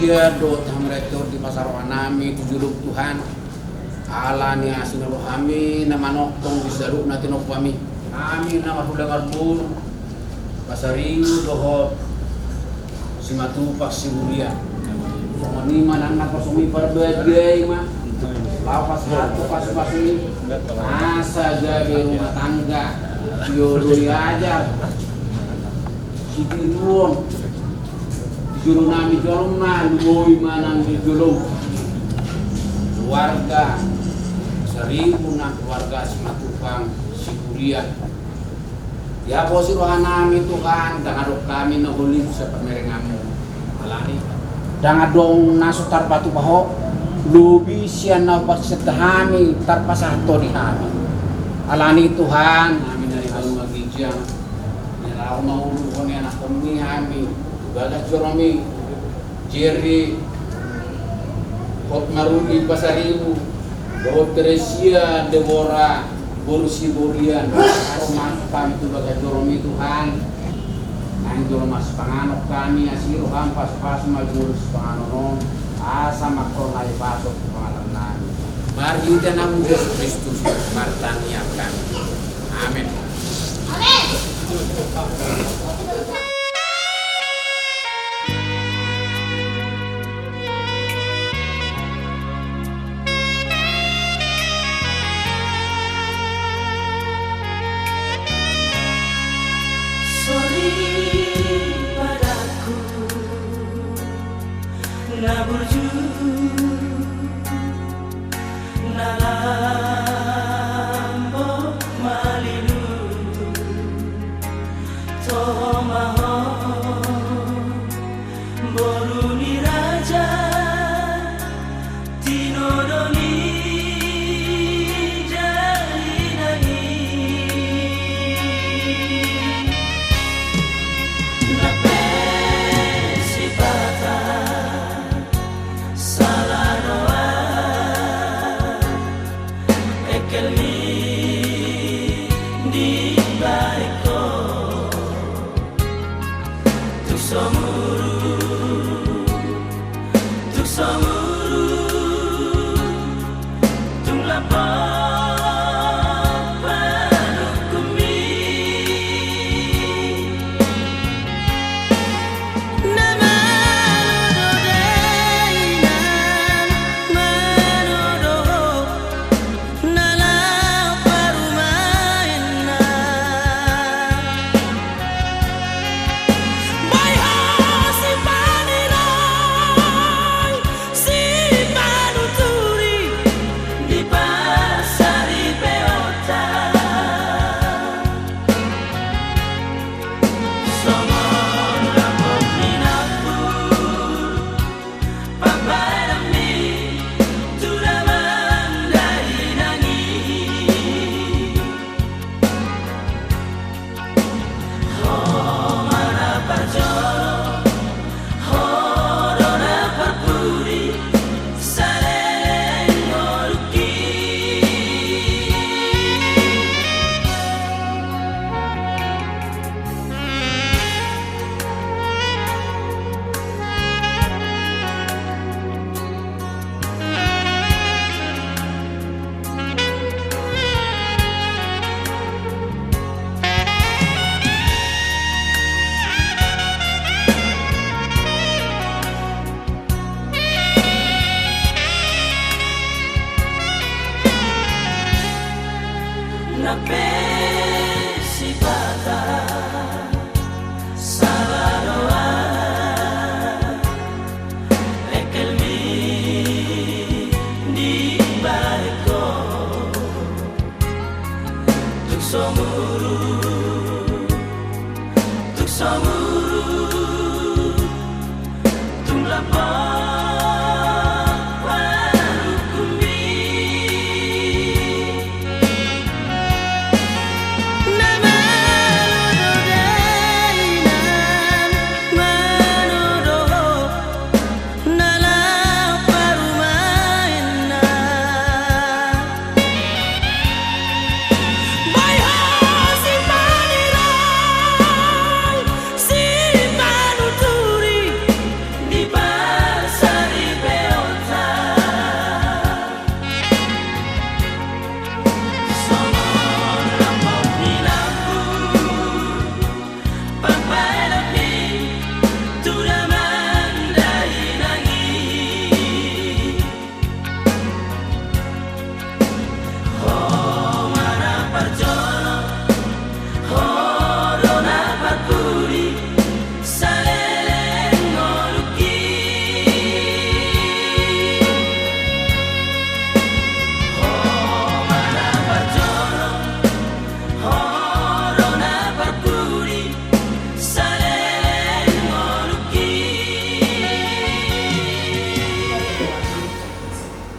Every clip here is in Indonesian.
dia do tamretor di pasar wanami tujuluk Tuhan ala ni asinalo kami na manoktong di saluk natin kami kami na mahulang arbur pasariu dohot si matupak si buria pengoniman anak pasumi perbedai mah lapas satu pas ini asa gawe rumah tangga yodoi aja si tiruon juru nami jolong na lugoi manang jolong keluarga 1000 na keluarga si matukang si kuliah ya posi rohan nami Tuhan dan adok kami na ulim sa pamerengamu alani dan adong nasutar batu paho lubi siya na pagsatahami tarpasato di kami alani Tuhan amin dari halu magijang nilao maulu ko ni anak kami kami balas Joromi, Jerry, Hot Maruni Pasaribu, Hot Teresia, Deborah, Borusi Borian, Aromat kami itu bagas Joromi Tuhan. Nang Joromas panganok kami asiro hampas pas majurus panganon asa makro nai pasok pangalan nami. Mari kita namu Yesus Kristus martani kami. Amin. Amin. Naburju nalambo malilu tomaho boruni raja tinodoni jalinani Bye,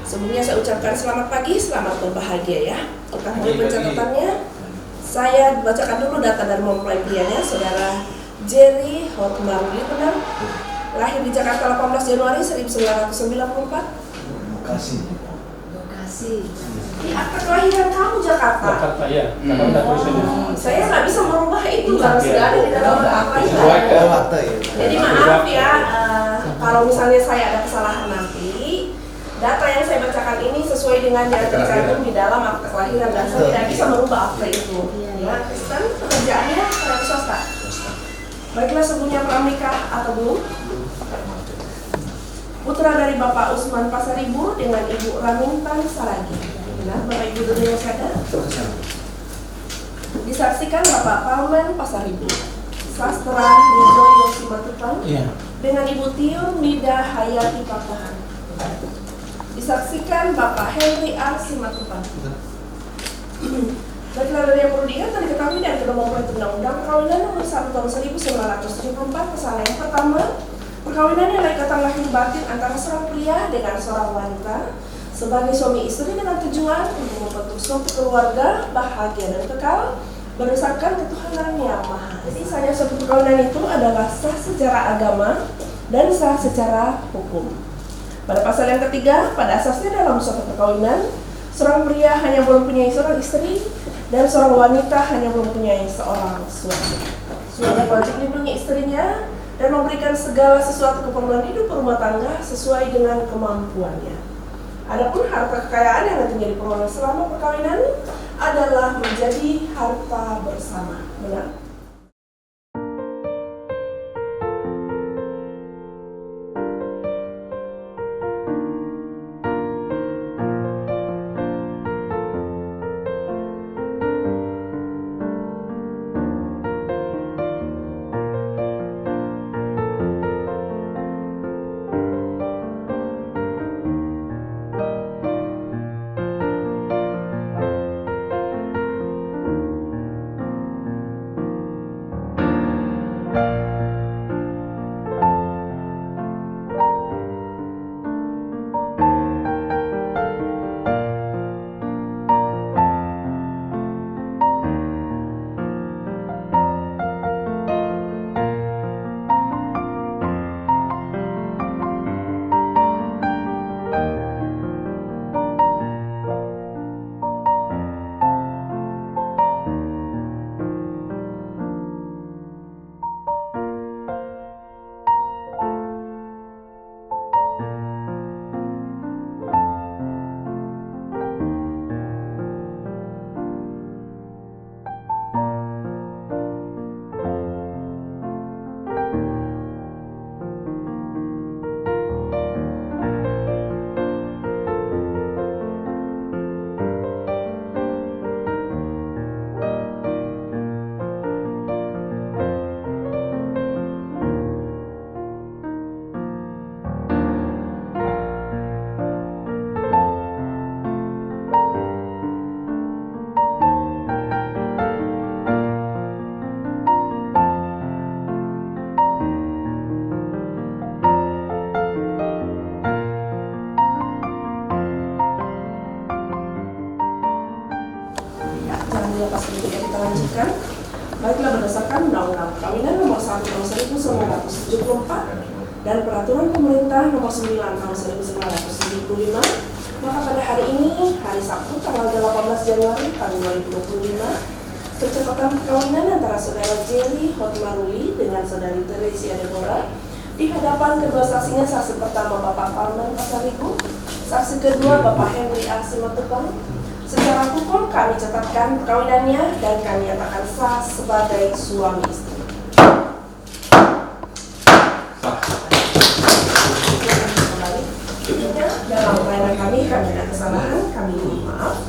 Sebelumnya saya ucapkan selamat pagi, selamat berbahagia ya. Untuk pencatatannya, saya bacakan dulu data dan mempelai prianya, saudara Jerry Hotmaruli, benar? Lahir di Jakarta 18 Januari 1994. Bekasi. Di akta kelahiran kamu Jakarta. Jakarta ya. Saya nggak bisa merubah itu karena sudah ada di dalam akta kelahiran. Jadi maaf ya, kalau misalnya saya ada kesalahan nanti, data yang saya bacakan ini sesuai dengan yang tercantum di dalam akta kelahiran dan saya tidak bisa merubah akta itu. Ya, Kristen pekerjaannya peran swasta. Baiklah, sebelumnya pernikaah atau belum? Putra dari Bapak Usman Pasaribu dengan Ibu Ramintan Saragi. Benar, Bapak Ibu dulu yang sadar. Disaksikan Bapak Palmen Pasaribu, Sastra Wijoyo Simatupang, dengan Ibu Tiun Nida Hayati Papahan. Disaksikan Bapak Henry A. Simatupang. Baiklah, dari yang perlu diingat dan diketahui dan kedua mempelai Undang-Undang Perkawinan Nomor 1 Tahun 1974 pasal yang pertama, perkawinan adalah ikatan lahir batin antara seorang pria dengan seorang wanita sebagai suami istri dengan tujuan untuk membentuk suatu keluarga bahagia dan kekal berdasarkan ketuhanan yang maha. Jadi saja suatu perkawinan itu adalah sah secara agama dan sah secara hukum. Pada pasal yang ketiga, pada asasnya dalam suatu perkawinan, seorang pria hanya boleh mempunyai seorang istri dan seorang wanita hanya boleh mempunyai seorang suami. Suami wajib melindungi istrinya dan memberikan segala sesuatu keperluan hidup rumah tangga sesuai dengan kemampuannya. Adapun harta kekayaan yang nantinya diperoleh selama perkawinan adalah menjadi harta bersama. Benar? Baiklah, berdasarkan Undang-Undang Perkawinan Nomor 1 Tahun 1974 dan Peraturan Pemerintah Nomor 9 Tahun 1975, maka pada hari ini, hari Sabtu, tanggal 18 Januari tahun 2025, percepatan perkawinan antara saudara Jerry Hotmaruli dengan saudari Teresia Deborah di hadapan kedua saksinya, saksi pertama Bapak Palmen Pasaribu, saksi kedua Bapak Henry A. Simatupang. Secara hukum kami catatkan perkawinannya dan kami nyatakan sah sebagai suami istri. Dalam pelayanan kami ada kesalahan, kami mohon maaf.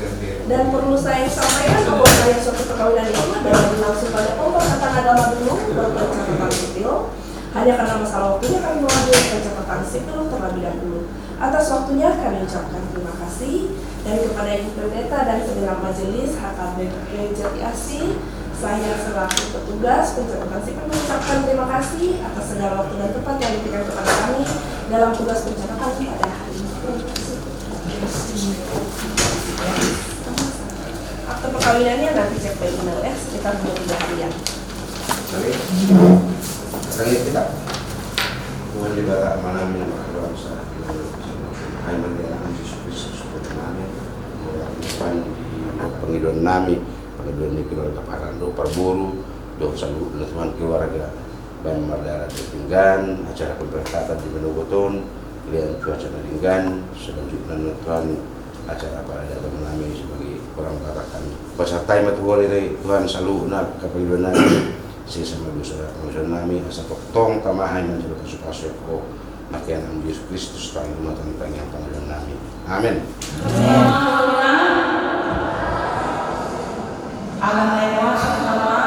Dan perlu saya sampaikan bahwa saya suatu perkawinan itu adalah langsung pada pemberkatan agama dulu, baru pencatatan sipil. Hanya karena masalah waktunya kami mengambil pencatatan sipil terlebih dahulu. Atas waktunya kami ucapkan terima kasih. Dan kepada Ibu Pendeta dan segenap majelis HKBP Jati Asih, saya selaku petugas pencatatan sipil mengucapkan terima kasih atas segala waktu dan tempat yang diberikan kepada kami dalam tugas pencatatan pada hari ini. Terima kasih. Akte perkawinannya nanti cek by email ya, sekitar 2-3 harian. Oke, kita Tuhan dibarak mana minum akhirat besar Hai mendengar Yesus Kristus berkenaan Tuhan di penghidupan nami penghidupan ini keluarga Parando Parburu doa salu Tuhan keluarga Ban Mardara Tinggan acara pemberkatan di Menogoton kalian cuaca Tinggan selanjutnya Tuhan acara pada datang nami sebagai orang barakan peserta Tuhan ini Tuhan selalu nak kepenghidupan nami sama dosa nami asa tong tamahan menjadi supaya ko makian ang Yesus Kristus tayo matang yang Panginoon namin. Amen. Alam lewas nama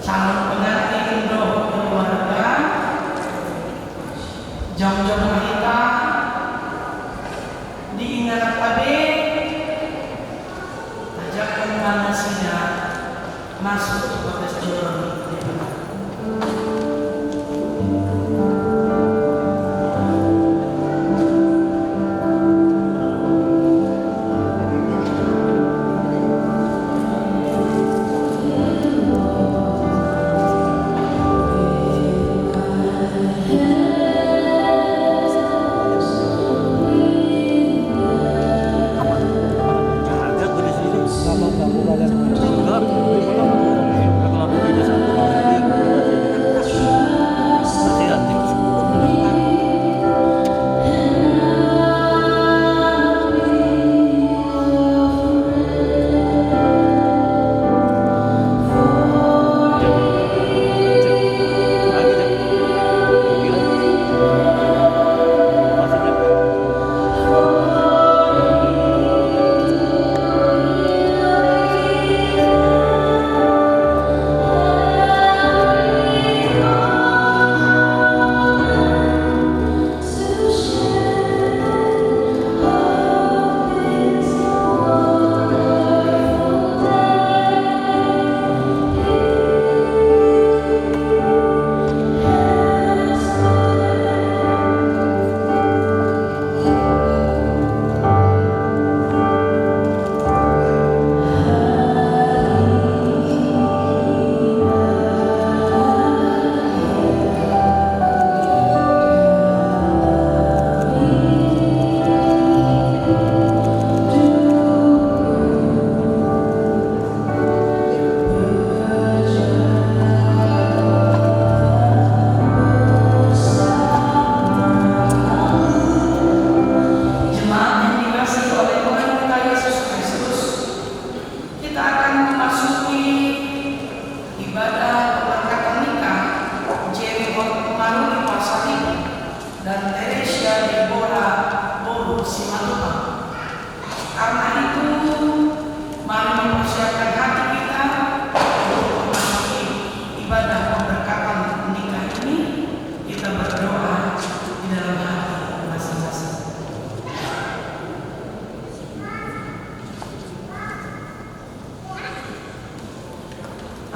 calon pengantin roh keluarga jam-jam kita diingat pada ajakan manasinya masuk ke batas jurang.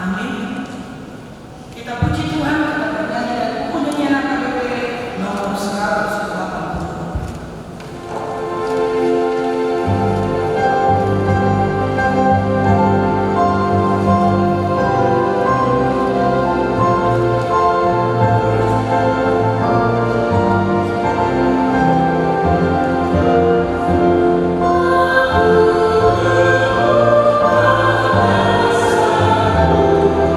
Amin. Kita puji Tuhan, kita bernyanyi dan pujinya anak KBP nomor 180. Oh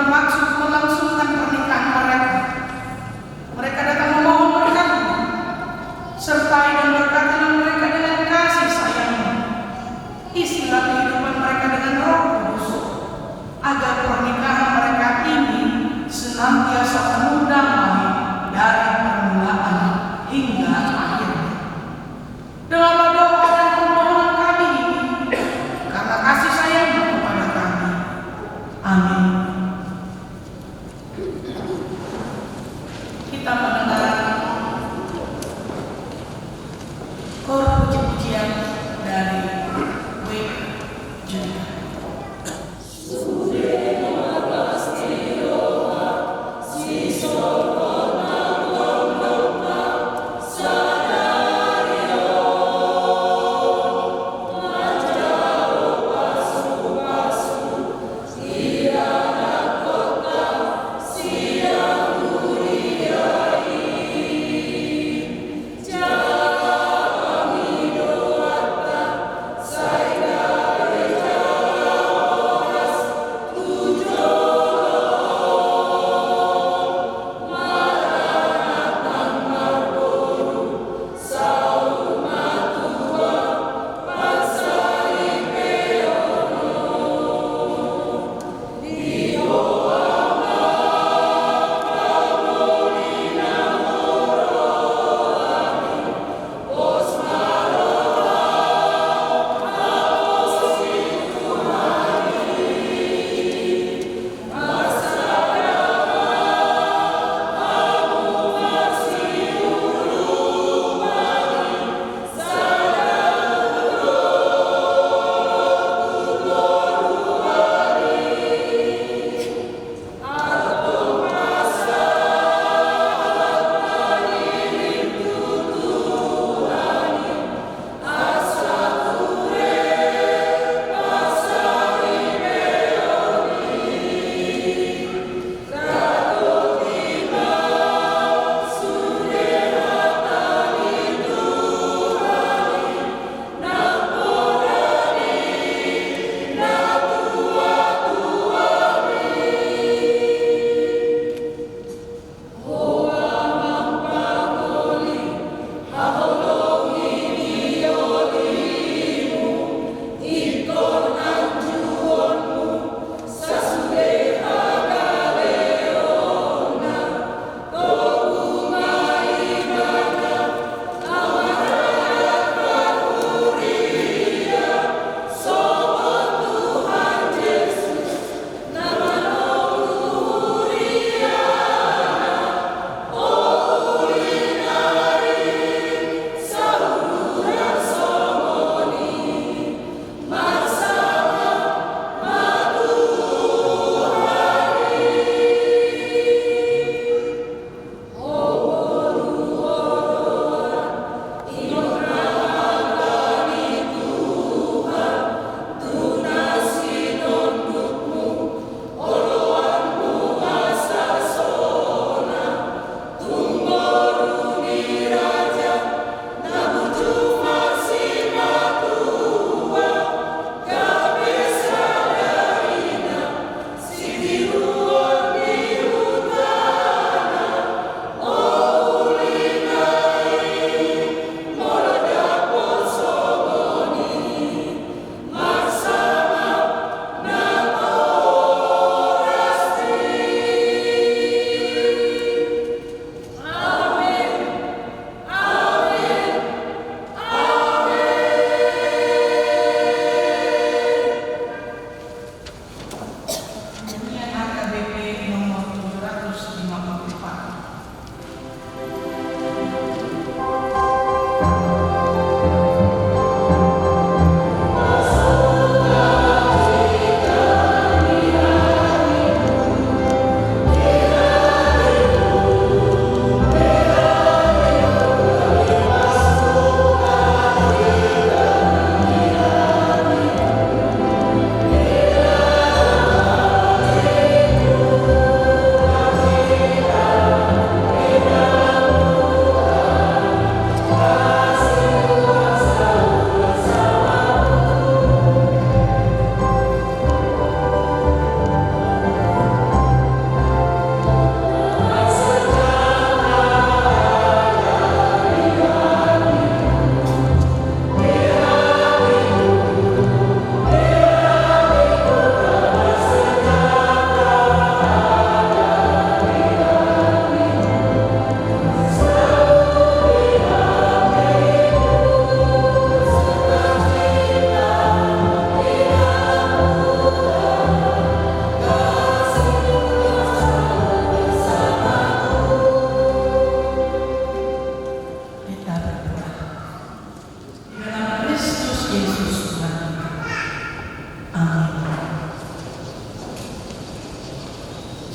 bermaksud melangsungkan pernikahan mereka. Mereka datang memohon berkat, sertai dan berkatilah mereka dengan kasih sayang-Mu. Isilah kehidupan mereka dengan Roh Kudus, agar pernikahan mereka ini senantiasa penuh damai dari permulaan hingga akhir. Dengarlah doa dan permohonan kami ini, karena kasih sayang-Mu kepada kami. Amin.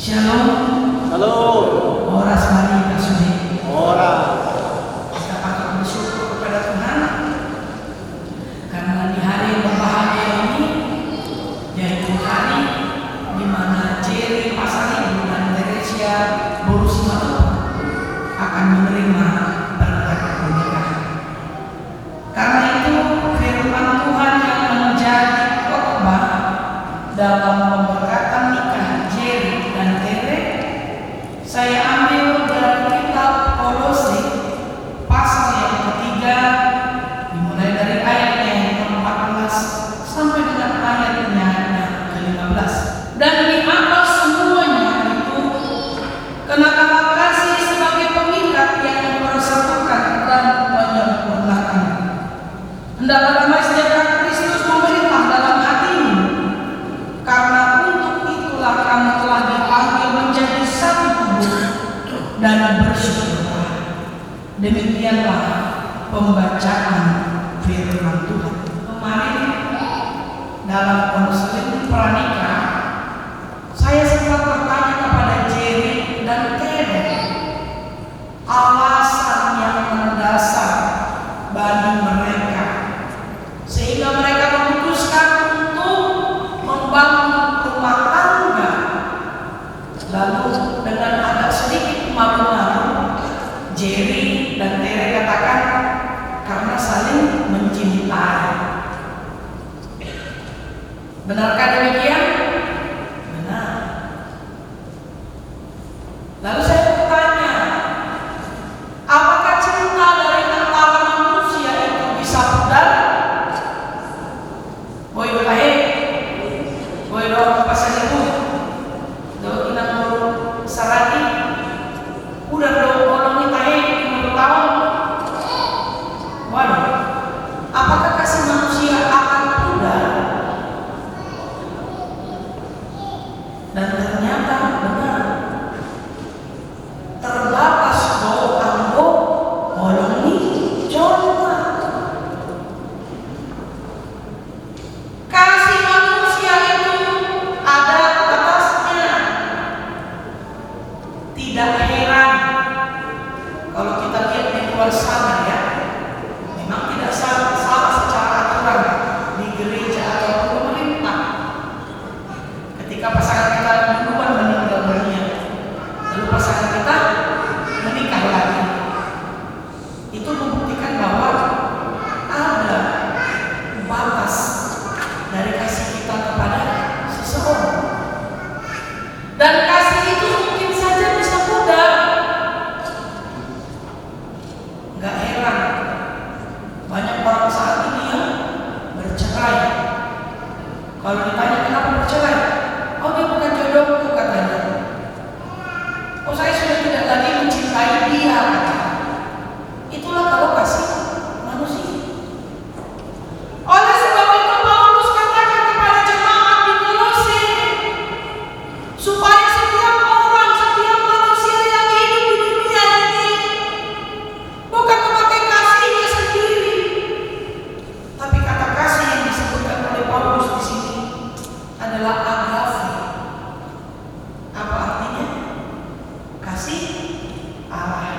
Shalom. Halo. Horas mari kasih. Ora. Kita patut bersyukur kepada Tuhan karena di hari yang berbahagia ini, yaitu hari di mana Jerry Pasaribu dan Teresia Borusimato akan menerima berkat pernikahan. Karena itu firman Tuhan yang menjadi khotbah dalam pemberkatan nikah Jerry dan Tere saya ambil dari kitab Kolose pasal yang ketiga, dimulai dari ayatnya yang ke-14 sampai dengan ayatnya yang ke-15. Dan di atas semuanya itu kenakanlah kasih sebagai pengikat yang mempersatukan dan menyempurnakan. Hendaklah damai sejahtera Kristus memerintah dalam hatimu, karena untuk itulah kamu telah dipanggil menjadi satu tubuh dan bersyukurlah. Demikianlah pembacaan firman Tuhan. Kemarin dalam konseling pranikah saya sempat bertanya kepada Jerry dan Tere alasan yang mendasar bagi mereka sehingga mereka memutuskan untuk membangun rumah tangga. Lalu dengan agak sedikit malu-malu Jerry dan Tere katakan karena saling mencintai. Benarkah demikian? Benar. Lalu saya bertanya, apakah cinta dari antara manusia itu bisa pudar? Boy bertahe, boy doang pasal ibu, doang inang sarati, udah doang orang ini tahe 50 tahun. Waduh, apakah kasih manusia akan pudar? Dan ternyata benar. Terbatas doang orang ini coba. Kasih manusia itu ada batasnya. Tidak heran kalau kita lihat di luar sana ya, memang tidak salah secara aturan di gereja atau pemerintah. Ketika pasangan kita duluan meninggal dunia, lalu pasangan kita menikah lagi, itu membuktikan bahwa ada batas dari kasih kita kepada seseorang. Dan kasih itu mungkin saja bisa pudar. Gak heran banyak orang saat ini yang bercerai. Kalau ditanya kenapa bercerai, oh dia bukan jodohku katanya. Oh saya sudah tidak lagi mencintai dia katanya. Itulah kalau kasih manusia. Oleh sebab itu Paulus katakan kepada jemaat di Kolose supaya setiap orang, setiap manusia yang hidup di dunia ini bukan memakai kasihnya sendiri, tapi kata kasih yang disebutkan oleh Paulus di sini adalah agape. Apa artinya? Kasih Allah.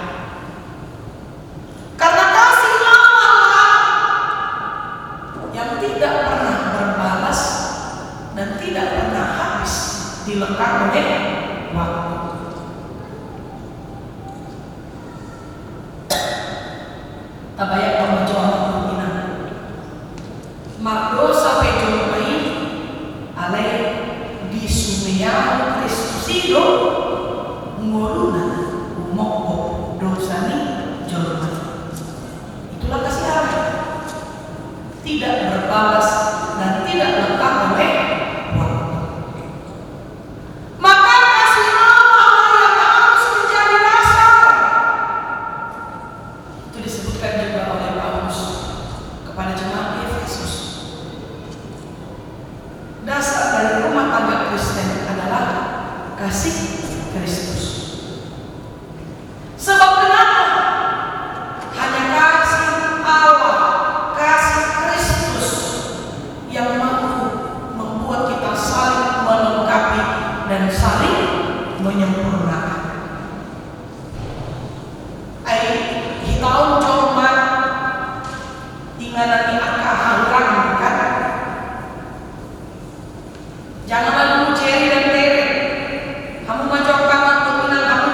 Karena kasih Allah yang tidak pernah berbalas dan tidak pernah habis dilengkapi oleh waktu. Tabayak pemajuan kemungkinan Magdo sampai jumpai ale di Sumia Kristusido nguruna umoko dosani jorman. Itulah kasih Allah, tidak berbalas dan tidak lengkap oleh waktu. Maka kasih Allah yang harus menjadi dasar. Itu disebutkan juga oleh Paulus kepada jemaat Efesus. Dasar dari rumah tangga Kristen adalah kasih Kristus. Sebab kenapa? Hanya kasih Allah, kasih Kristus yang mampu membuat kita saling melengkapi dan saling menyempurnakan. Hitau cuma tinggalan di angka halang kan. Janganlah dulu Jerry dan Tere. Kamu majaukan untuk pinang kamu.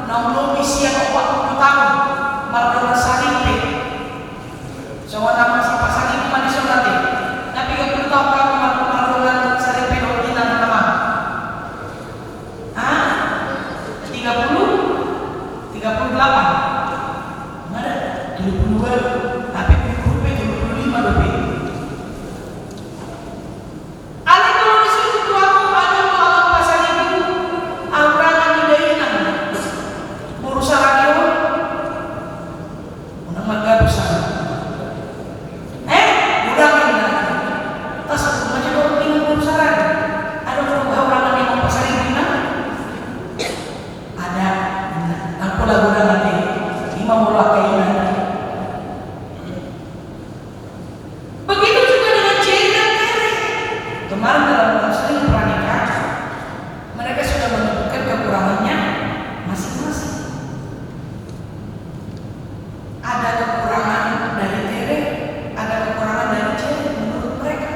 Namun misi yang 40 tahun malah saripe. Soalnya nama si pasang itu manis nanti. Tapi 30 tahun kamu malah saripe dong pinang nama. 38. Mana? 22. Tapi kurve 25 lebih. Alih kalau di situ tuh aku ada malam pasar itu, orang idenya urusan radio, unang magabusan. Udah kan? Tas aku aja dong tinggal urusan. Ada orang yang mau pasar itu ada. Aku lagu nanti. Imam mulai kainan. Begitu juga dengan Jerry dan Tere. Kemarin dalam konseling pernikahan, mereka sudah menemukan kekurangannya masing-masing. Ada kekurangan dari Tere, ada kekurangan dari Jerry menurut mereka.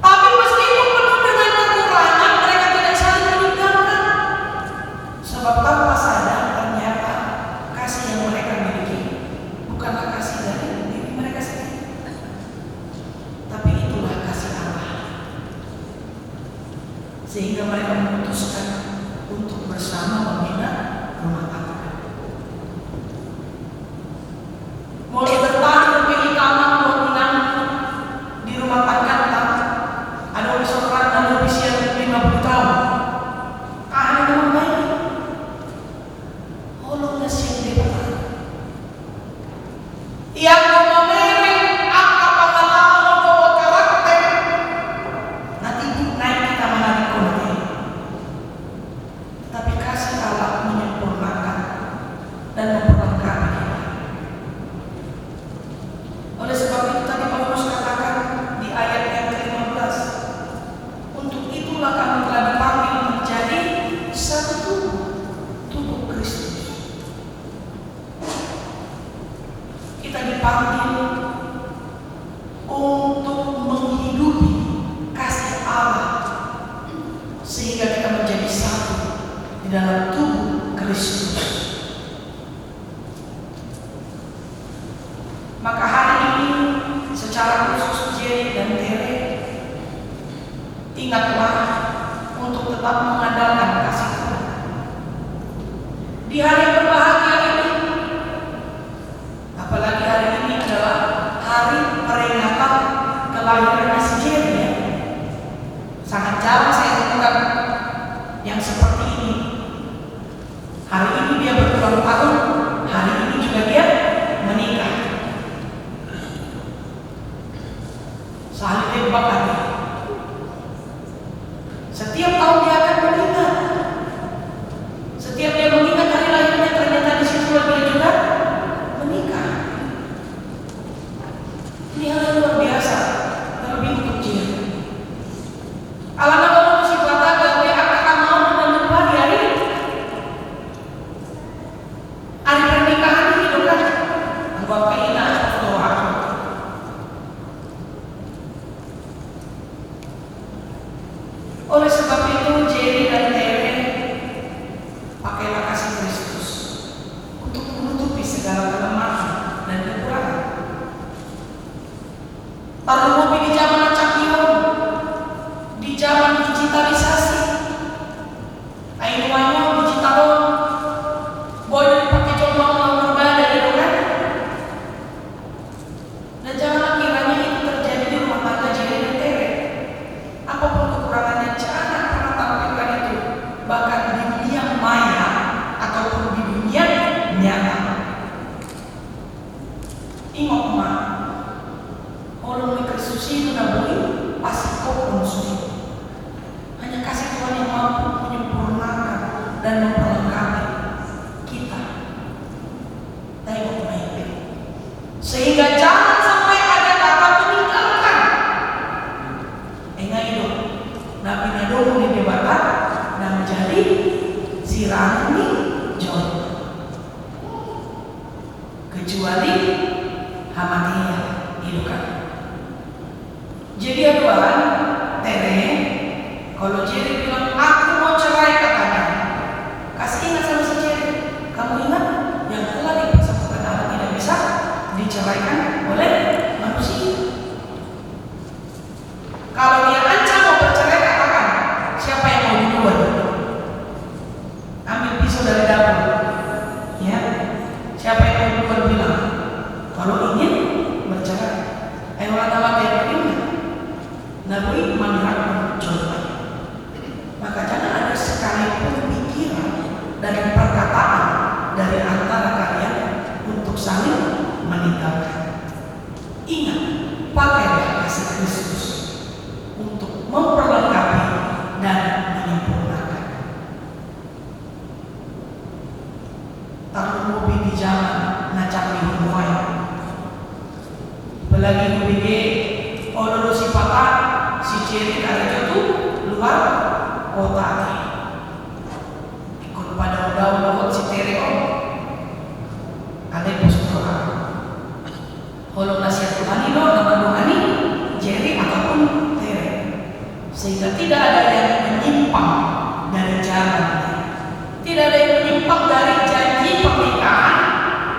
Tapi meskipun penuh dengan kekurangan, mereka tidak saling meninggalkan. Sebab tanpa sadar ternyata kasih yang mereka miliki bukanlah kasih dari diri mereka sendiri, tapi itulah kasih Allah. Sehingga mereka memutuskan untuk bersama membina rumah tangga. Mulai bertahan lebih hitaman menang di rumah tangga. Ada seorang yang berusia 50 tahun. Ada yang baik. Holongnya siang depan. Yang memereng angka pengalaman bahwa karakter nanti naik kita menarik konten. Tapi kasih Allah menyempurnakan dan memperlengkapi kita. Oleh sebab itu tadi Paulus katakan di ayat yang ke-15, untuk itulah kamu telah dipanggil menjadi satu tubuh Kristus. Kita dipanggil untuk menghidupi kasih Allah sehingga kita menjadi satu di dalam tubuh Kristus. Maka hari ini secara khusus Jerry dan Tere, ingatlah untuk tetap mengandalkan kasih Tuhan. Di hari yang berbahagia ini, apalagi hari ini adalah hari peringatan kelahiran si Jerry ya. Sangat jarang saya temukan yang seperti ini. Hari ini dia berulang tahun, hari ini juga dia menikah. Sehari tembak hati. Setiap tahun dia akan mengingat. Setiap dia mengingat hari lahirnya, ternyata di situ dia juga menikah. Ini hal yang luar biasa, terlebih untuk Jerry. Alana kalau masih kata dia akan mau menemukan di hari pernikahan ini itu kan buat keinginan atau aku. Oleh sebab itu Jerry dan Tere, pakailah kasih Kristus untuk menutupi segala kelemahan dan kekurangan. Taruh mobil di zaman acak-ion, di zaman digitalisasi, ayo digital, boleh dipakai coba berbeda itu kan. Dan janganlah kiranya itu terjadi di rumah tangga Jerry dan Tere. Apapun kekurangannya, jangan pernah tampilkan itu, bahkan di dunia maya ataupun di dunia nyata. Ingat mah, orang yang Kristus itu tidak boleh pasti kau konsumsi. Hanya kasih Tuhan yang mampu menyempurnakan dan memperlengkapi kita. Tengok baik-baik, sehingga jangan sampai ada kata meninggalkan. Enggak itu, Nabi Nadong di debatan dan kecuali Hamatia Ilukan. Jadi ya Tuhan, Tere, kalau Jerry bilang aku mau cerai katanya, kasih ingat sama si Jerry. Kamu ingat yang telah dipersatukan Allah tidak bisa diceraikan oleh manusia. Kalau dia ancam mau bercerai, katakan siapa yang mau duluan? Ambil pisau dari dapur, ya. Siapa yang mau duluan bilang? Kalau ingin bercerai, orang Allah tidak ingat. Nabi Muhammad contoh. Maka jangan ada sekalipun pikiran dan perkataan dari antara kalian untuk saling meninggalkan. Ingat, pakailah kasih Kristus untuk memperlengkapi dan menyempurnakan. Taruh mobil di jalan, ngacak di rumah. Apalagi mobil dulu si patah, si Jerry kali itu luar kota. Ikut pada udah si Tere om. Ada bos doa. Kalau nasihat Tuhan ini nama doa ini Jerry ataupun Tere, sehingga tidak ada yang menyimpang dari jalan, tidak ada yang menyimpang dari janji pernikahan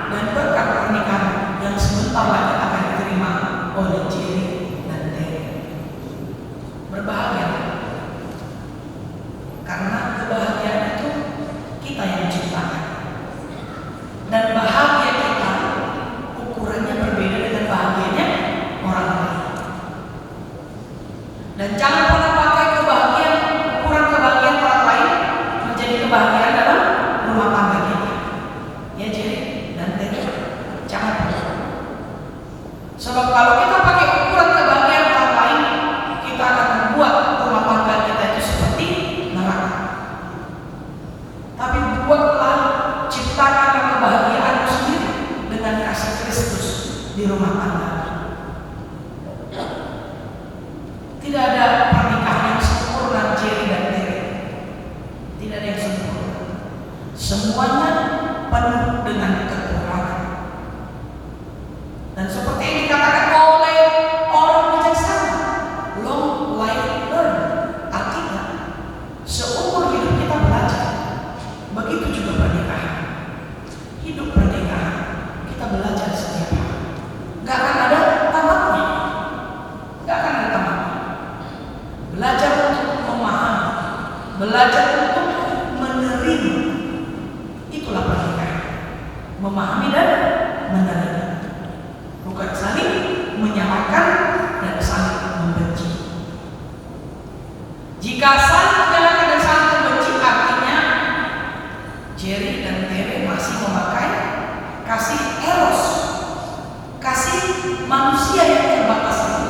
dan berkat pernikahan yang sebentar lagi akan diterima oleh Jerry dan Tere. Berbahagia, karena kebahagiaan itu kita yang ciptakan, dan bahagia kita ukurannya berbeda dengan bahagianya orang lain. Dan jangan pernah pakai kebahagiaan, ukuran kebahagiaan orang lain menjadi kebahagiaan dalam rumah tangga kita. Ya Jerry dan Tere, jangan pernah. Sebab kalau kita pakai ukuran kebahagiaan orang lain, kita akan membuat rumah tangga kita itu seperti neraka. Tapi buatlah, ciptakanlah kebahagiaan sendiri dengan kasih Kristus di rumah tangga. Tidak ada pernikahan yang sempurna Jerry dan Tere. Tidak ada yang sempurna. Semuanya penuh dengan kekurangan. Dan seperti yang dikatakan oleh orang bijaksana, long life learn, artinya seumur hidup kita belajar. Begitu juga pernikahan. Hidup pernikahan kita belajar setiap hari. Gak akan ada tamatnya. Gak akan ada tamatnya. Belajar untuk memahami, belajar untuk menerima. Itulah pernikahan. Memahami dan menerima. Bukan saling menyalahkan dan saling membenci. Jika saling menyalahkan dan saling membenci, artinya Jerry dan Tere masih memakai kasih eros, kasih manusia yang terbatas itu.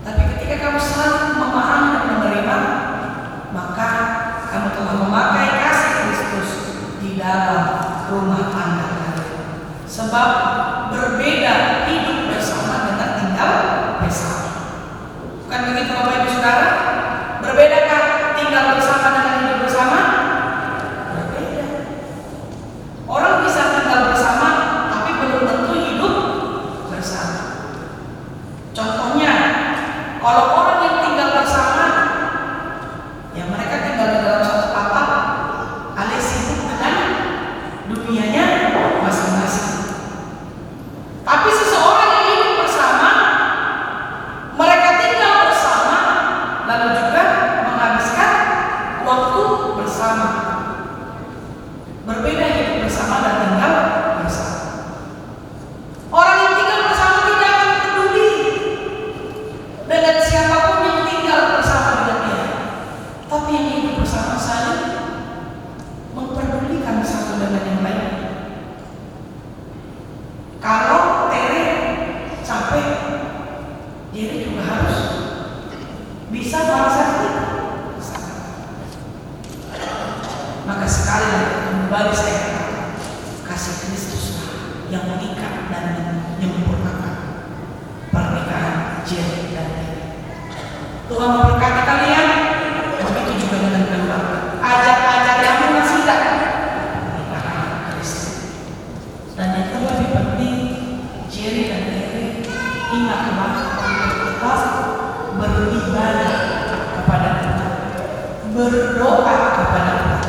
Tapi ketika kamu saling memahami dan menerima, maka kamu telah memakai kasih Kristus di dalam rumah tangga kalian. Sebab berbeda hidup bersama dengan tinggal bersama. Bukan begitu Bapak Ibu Saudara? Berbedakah tinggal bersama dengan hidup bersama? Berbeda. Orang bisa tinggal bersama, tapi belum tentu hidup bersama. Contohnya, kalau orang yang tinggal bersama, ya mereka tinggal di dalam satu atap, alias sibuk dengan dunianya masing-masing. Tapi seseorang yang hidup bersama, mereka tinggal bersama, lalu juga menghabiskan waktu bersama. Berbeda hidup bersama dan tinggal bersama. Orang yang tinggal bersama tidak akan peduli dengan siapapun yang tinggal bersama dengan dia. Tapi yang hidup bersama saling memperdulikan satu dengan yang lain. Kalau Tere capek, Jerry juga harus bisa merasa kita. Maka sekali lagi kembali saya katakan, kasih Kristuslah yang mengikat dan menyempurnakan pernikahan Jerry dan Tere. Tuhan memberkati kalian. Begitu juga dengan keluarga. Ajak-ajak yang masih tidak pernikahan Kristus. Dan yang kedua kepada Tuhan.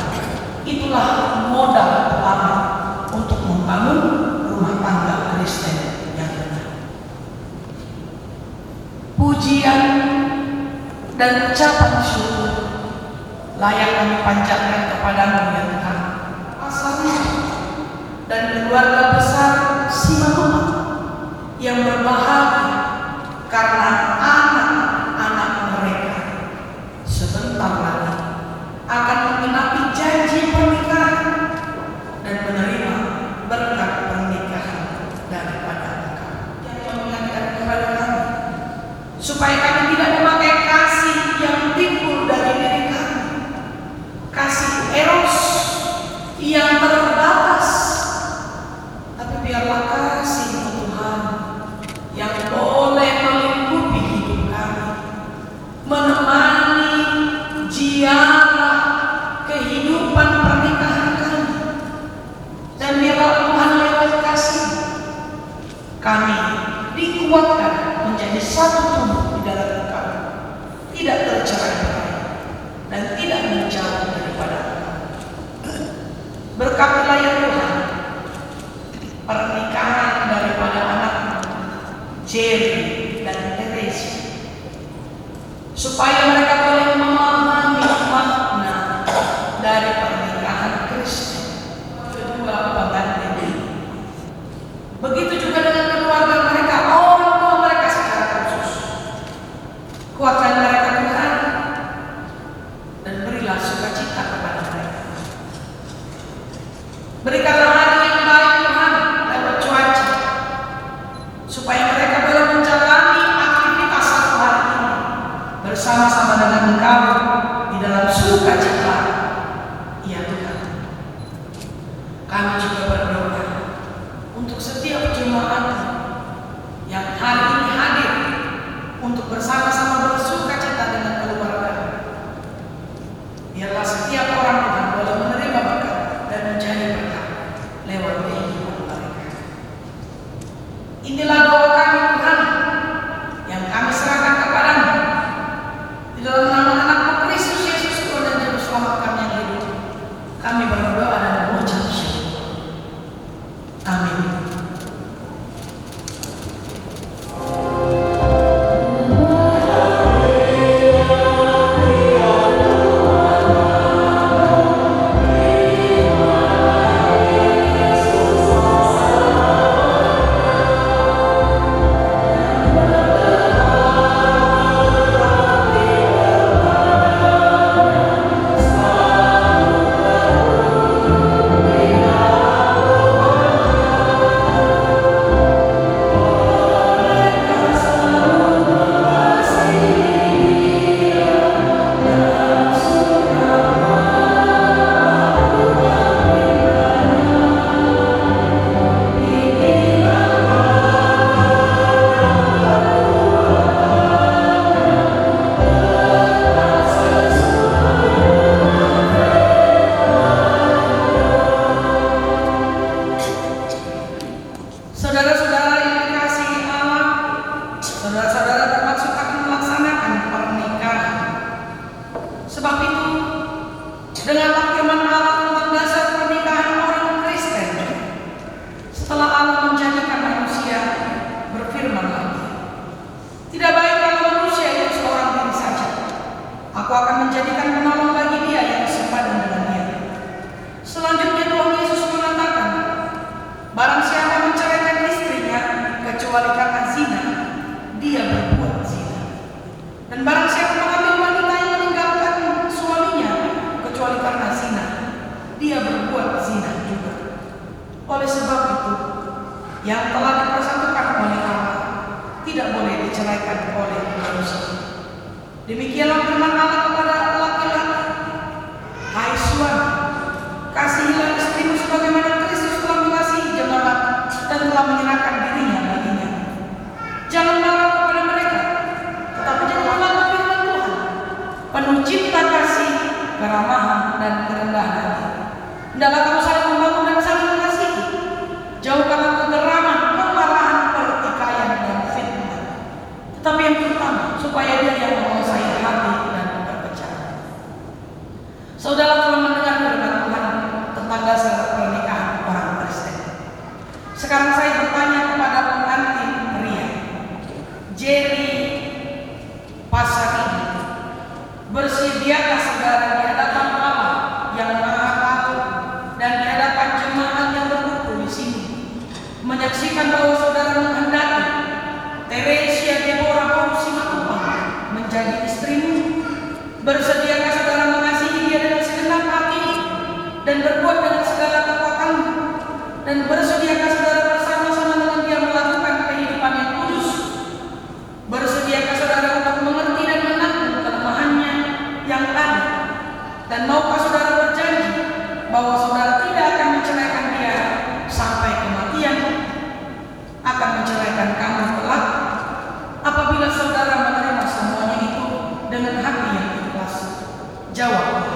Itulah modal utama untuk membangun rumah tangga Kristen yang benar. Pujian dan ucapan syukur layak kami panjatkan kepadamu ya Tuhan, asalnya dan keluarga besar Simanuma yang berbahagia karena anak-anak mereka sebentar lagi akan menggenapi janji pernikahan dan menerima berkat pernikahan daripada Engkau. Yang mengingatkan kepada kami supaya kami tidak memakai kasih yang timbul dari diri kami, kasih eros yang terbatas, tapi biarlah kasih Tuhan yang boleh melingkupi hidup kami, menemani ziarah kehidupan pernikahan kami, dan biarlah Tuhan lewat kasih kami dikuatkan menjadi satu tubuh di dalam Engkau, tidak tercerai-berai dan tidak menjauh daripada Engkau. Berkatilah ya Tuhan pernikahan daripada anak Jerry dan Teresa, supaya mereka boleh memahami makna dari pernikahan Kristen kedua pengantin ini. Begitu juga dengan keluarga mereka, orang tua mereka secara khusus. Kuatkan mereka Tuhan dan berilah sukacita kepada mereka. Berikanlah hari yang baik Tuhan lewat cuaca, supaya mereka boleh menjalani aktivitas satu hari ini bersama-sama dengan Engkau di dalam sukacita. Ya Tuhan, kami juga berdoa untuk setiap jemaat yang hari ini hadir untuk bersama-sama bersukacita dengan keluarga. Biarlah setiap orang Tuhan boleh menerima berkat dan menjadi berkat lewat kehidupan mereka. Inilah doa kami Tuhan yang kami serahkan kepadamu di dalam nama anak-Mu Kristus Yesus Tuhan dan Juru Selamat kami yang hidup. Kami berdoa dan mengucap syukur. Amin. Saudara-saudara yang dikasihi Allah, saudara-saudara termasuk akan melaksanakan pernikahan. Sebab itu, dengarlah firman Allah tentang dasar pernikahan orang Kristen. Setelah Allah menjadikan manusia, berfirman lagi, tidak baik kalau manusia itu seorang diri saja. Aku akan menjadikan penolong bagi dia yang sepadan dengan dia. Selanjutnya Tuhan Yesus mengatakan, barang siapa menceraikan istrinya kecuali karena zina, dia berbuat zina. Dan barang siapa mengambil wanita yang meninggalkan suaminya kecuali karena zina, dia berbuat zina juga. Oleh sebab itu, yang telah dipersatukan oleh Allah tidak boleh diceraikan oleh manusia. Demikianlah firman Allah kepada laki-laki, hai suami, kasihilah istrimu sebagaimana Kristus telah mengasihi jemaat dan telah menyerahkan dirinya baginya. Jangan marah kepada mereka, tetapi janganlah firman Tuhan, penuh cinta kasih, keramahan dan kerendahan hati. Hendaklah kamu saling membangun dan saling mengasihi. Jauhkanlah kegeraman, kemarahan, pertikaian dan fitnah. Tetapi yang terutama, supaya dia yang menguasai hati dan berpecah. Saudara Saudara telah mendengar firman Tuhan tentang dasar pernikahan orang Kristen. Sekarang saya bertanya kepada pengantin pria, Jerry Pasari, bersediakah saudara di hadapan Allah yang Maha Tahu dan di hadapan jemaat yang berkumpul di sini menyaksikan bahwa saudara menghendaki Teresia Deborah Paulus Simatupang menjadi istrimu? Bersediakah saudara mengasihi dia dengan segenap hati dan berbuat dengan segala kekuatanmu? Dan bersediakah saudara bersama-sama dengan dia melakukan kehidupan yang kudus? Bersediakah saudara untuk mengerti dan menanggung kelemahannya yang ada? Dan maukah saudara berjanji bahwa saudara tidak akan menceraikan dia sampai kematian? Akan menceraikan kamu kelak apabila saudara menerima semuanya itu dengan hati yang ikhlas? Jawablah.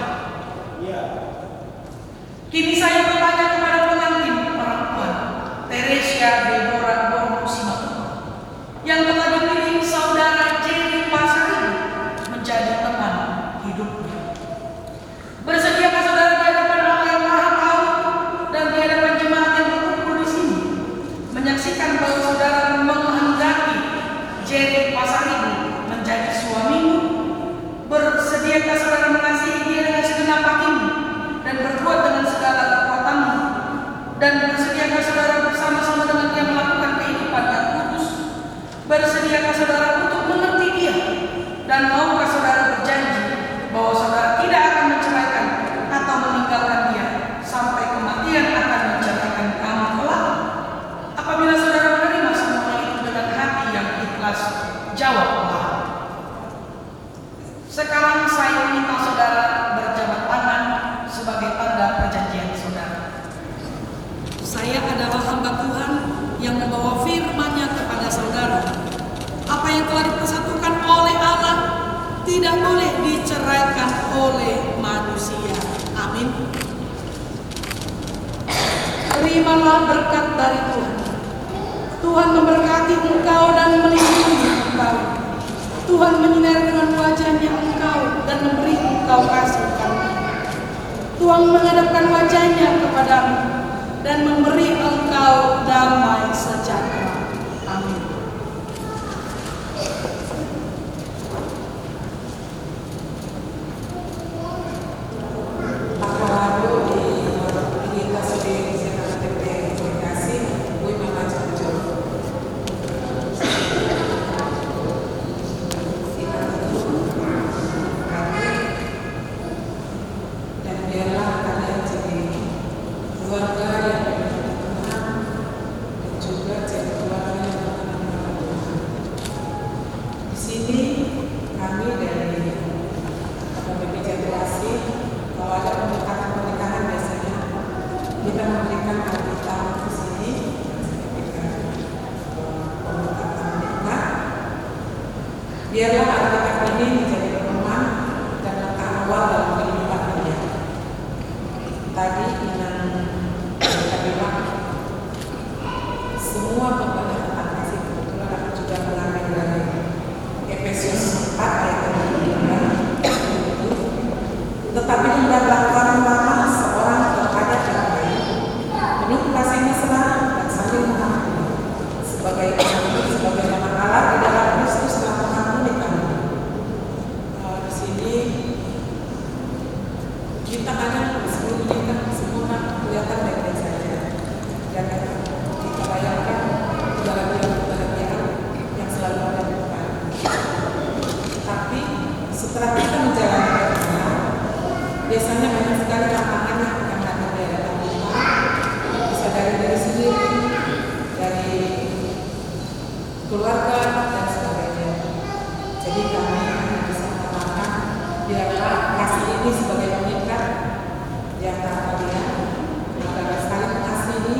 Kini saya bertanya kepada pengantin perempuan Teresia Deborah Paulus Simatupang yang telah dipilih saudara Jerry Pasari menjadi teman hidupnya. Bersediakah saudara di hadapan Allah yang Maha Tahu dan di hadapan jemaat yang berkumpul di sini menyaksikan bahwa saudara menghendaki Jerry Pasari menjadi suamimu? Bersediakah saudara mengasihi dia dengan segenap hatimu dan berbuat dengan segala kekuatanmu? Dan bersediakah saudara bersama-sama dengan dia melakukan kehidupan yang kudus? Bersediakah saudara untuk mengerti dia? Dan maukah saudara berjanji bahwa saudara tidak akan menceraikan atau meninggalkan dia sampai kematian akan menceraikan kamu kelak? Apabila saudara menerima semua itu dengan hati yang ikhlas, jawablah. Sekarang saya minta saudara berjabat tangan sebagai tanda perjanjian saudara. Saya adalah hamba Tuhan yang membawa firman-Nya kepada saudara. Apa yang telah dipersatukan oleh Allah tidak boleh diceraikan oleh manusia. Amin. Terimalah berkat dari Tuhan. Tuhan memberkati engkau dan melindungi engkau. Tuhan menyinari dengan wajah-Nya engkau dan memberi engkau kasih karunia. Tuhan menghadapkan wajah-Nya kepadamu dan memberi engkau damai sejahtera. Amin. Biarlah Alkitab ini menjadi pedoman dan langkah awal dalam kehidupan dunia. Tadi kita bilang semua pembelajaran tentang kasih, kebetulan aku juga mengambil dari Efesus 4 ayat 5. Tetapi hendaklah orang lama seorang terhadap yang lain, penuh kasih mesra dan saling mengampuni, sebagai nama Allah di dalam Kristus telah mengampuni kamu. Di sini kita kadang sebelumnya sempurna kelihatan baik-baik saja, dan kita bayangkan kebahagiaan yang selalu ada di depan. Tapi setelah kita menjalani biasanya banyak sekali tantangan yang datang dari hadapan kita, bisa dari diri sendiri, dari keluarga dan sebagainya. Jadi kami hanya bisa mengatakan biarlah kasih ini sebagai pengikat di antara kalian, maka saling mengasihi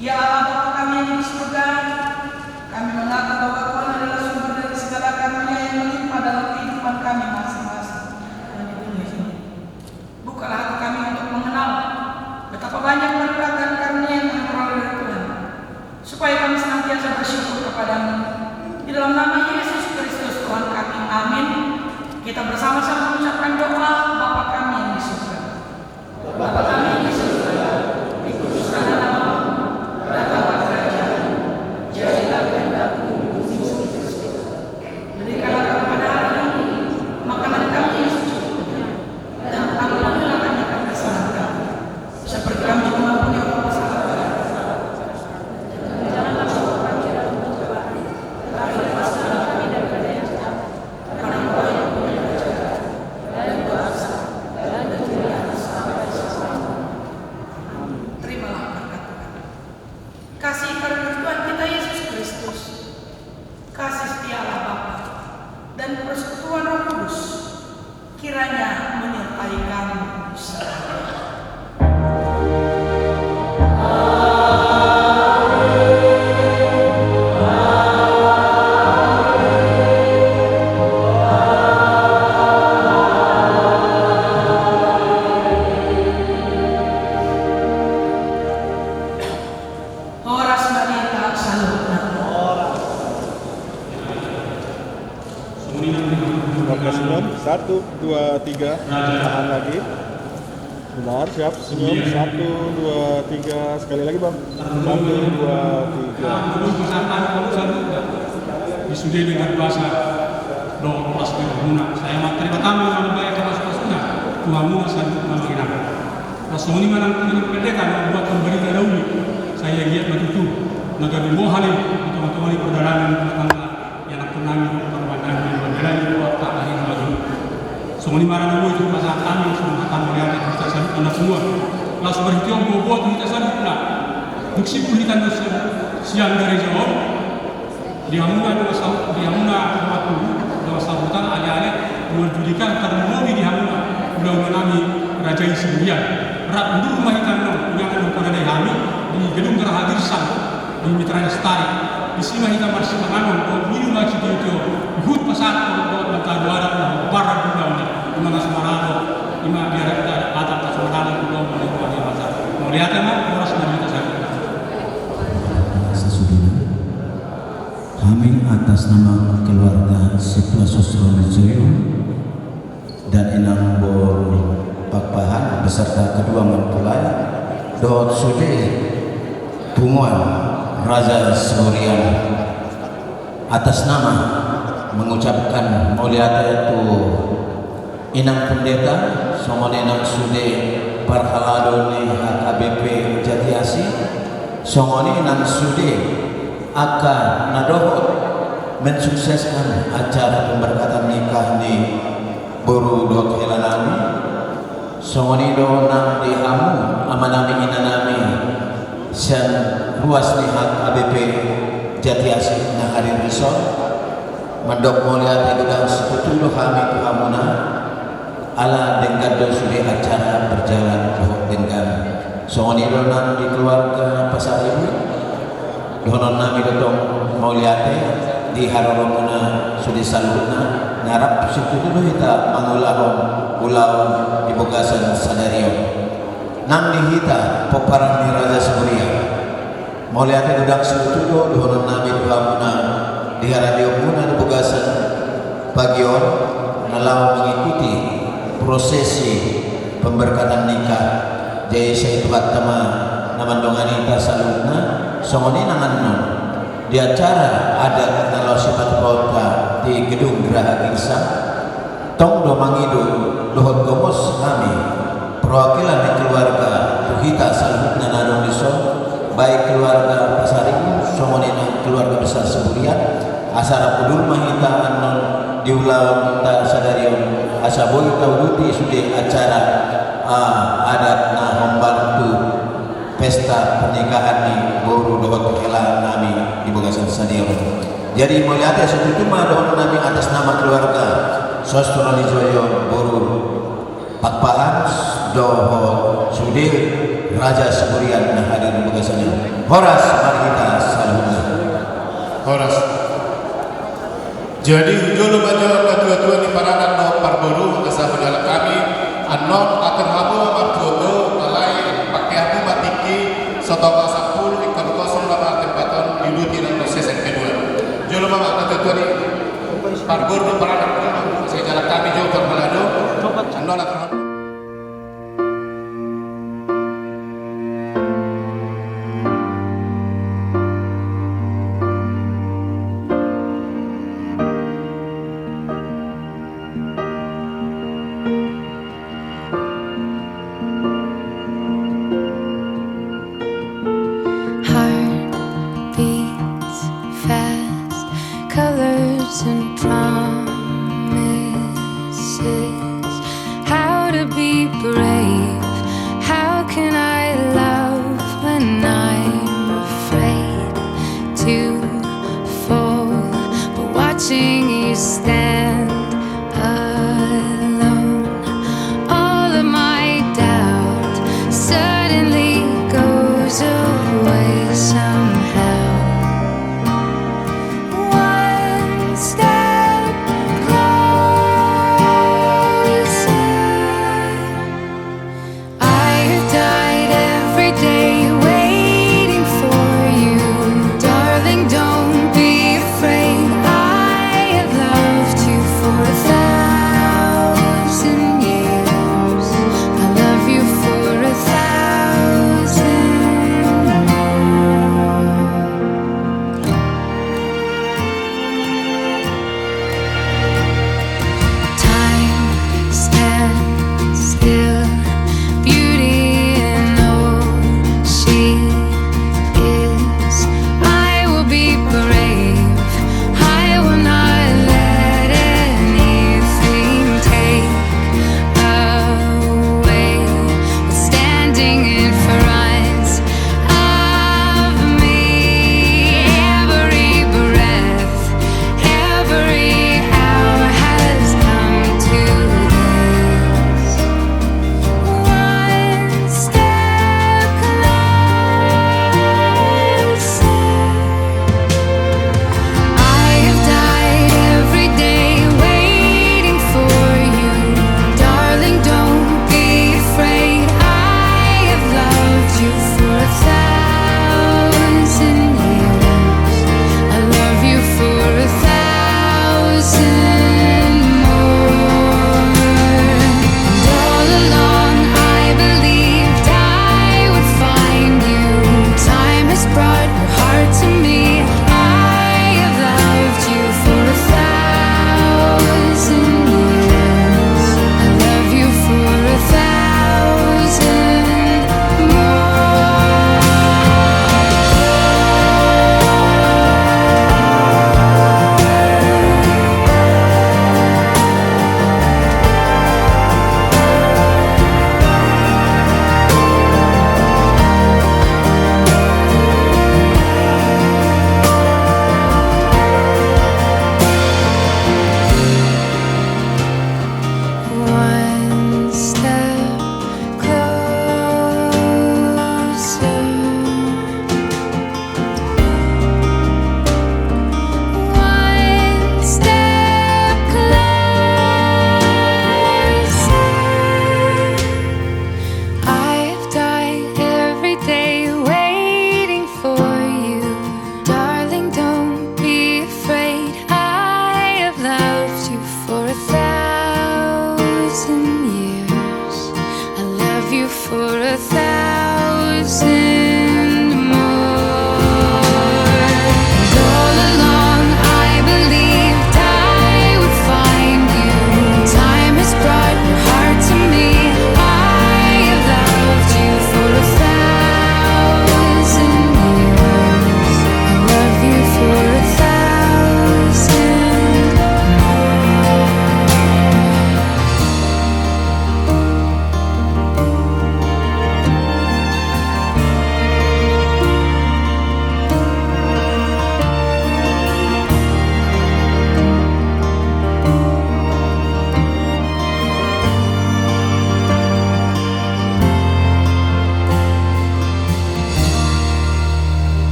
Ya Allah Bapa kami yang di surga, kami mengaku bahwa Tuhan adalah sumber dari segala karunia yang melimpah dalam kehidupan kami masing-masing. Bukalah hati kami untuk mengenal betapa banyak berkat dan karunia yang kami peroleh dari Tuhan, supaya kami senantiasa bersyukur kepadamu. Di dalam nama Yesus Kristus Tuhan kami, amin. Kita bersama-sama mengucapkan doa Bapa kami yang di surga. Bapa kami yang di surga, dikuduskan namamu, datanglah kerajaan, jadilah kehendakmu di bumi seperti di surga. Berikanlah kami pada hari ini makanan kami yang secukupnya, dan ampunilah kami akan kesalahan kami, seperti kami juga mengampuni orang bersalah kepada kami. Janganlah bawa kami dalam pencobaan, tapi lepaskanlah kami daripada yang jahat. Karena Engkau yang punya kerajaan dan kuasa dan kemuliaan sampai selamanya. Terimalah berkat Tuhan. Kasih karunia Tuhan kita Yesus Kristus, kasih setia Allah Bapa, dan persekutuan Roh Kudus kiranya menyertai kamu selamanya. Horas Maria salutna. Oke, senyum. 1, 2, 3. Tahan lagi. Benar, siap. Senyum. 1, 2, 3. Sekali lagi, Bang. 1, 2, 3. Disudi dengan bahasa doa kelas berguna. Saya materi pertama yang baik kelas berguna. Tuhanmu sanggup memanggil. Rasul ini menanggung pendekan membuat pemberi dahulu. Saya giat begitu. Negara Mohali itu teman-teman perjalanan tangga yang aku nangis perbandahan berjalan buat tak akhir lagi. Semua ini marah dulu itu pasal kami semua akan melihat kita sanggup anak semua. Langsung berhitung buat kita sanggup pula. Duksi pulitan siang dari jauh. Dihamuna waktu dalam sambutan alih-alih menjudikan termobi dihamuna udah menami raja Isbudian rat dulu rumah hitam punya pada kami di gedung Geraha Girsan di Mitra Lestari di sini kita masih menganong bahwa minum lagi itu hut pasar untuk bertaduara barat dunia di mana Semarado di mana biar kita datang ke Semarado untuk menikmati pasar melihat emang orang sedang kita sakit. Kami atas nama keluarga Sipla Sosrowijoyo dan Enam Bor Pakpahan beserta kedua mempelai Dot Sude Tumuan Raja Surian atas nama mengucapkan mulia itu Inang Pendeta Songonenang Sude Parhaladone HKBP Jatiasi Songonenang Sude akan nadohot mensukseskan acara pemberkatan nikah di Boru Dot Helanami Songonido nang dihamu amanami inanami sen luas lihat ABP Jatiasi na hadir risol mandok mulia tegedang sekutu kami tuhamuna ala dengan dosuri acara berjalan dengan Songonido nang di keluarga Pasar Ibu donon nami dotong mauliate di haroromuna sudi salutna ngarap situ dulu kita mangulahon ulau di bogasan sadario nang dihita peparan di Raja Semuria mauliate dudang situ dulu donon nami tuhamuna di haradio muna di bogasan bagion nalau mengikuti prosesi pemberkatan nikah jaya saya tuhat tema namandonganita salutna songoni nanganno di acara adat nalau sifat kota di gedung Geraha Girsa tong domangido dohot gomos kami perwakilan keluarga tuhita salutna nanong diso baik keluarga Pasaribu songoni keluarga besar Seburian asara pudul mahita anon diulang ta sadarion asaboy tauduti sudah acara adat na membantu pesta pernikahan di Boru Dawat Kela nami di Bogasan Sadio. Jadi melihat sesuatu doa nami atas nama keluarga Sosrowijoyo Boru Pakpahan Doho Sudir Raja Seburian hadir di Bogasan Horas, mari kita saluti. Horas. Jadi hujung baca ketua-tua di paranan no parboru asa dalam kami anon akan habu marjoto malai pakai aku matiki sotoka 10 ikan kosong lama tempatan diluti dan proses yang kedua. Jolo mama ketua di parboru paranan saya jalan kami jauh ke Manado anon akan habu. Beats fast, colors and promises. How to be brave? How can I love when I'm afraid to fall? But watching you stand alone, all of my doubt suddenly goes away. Some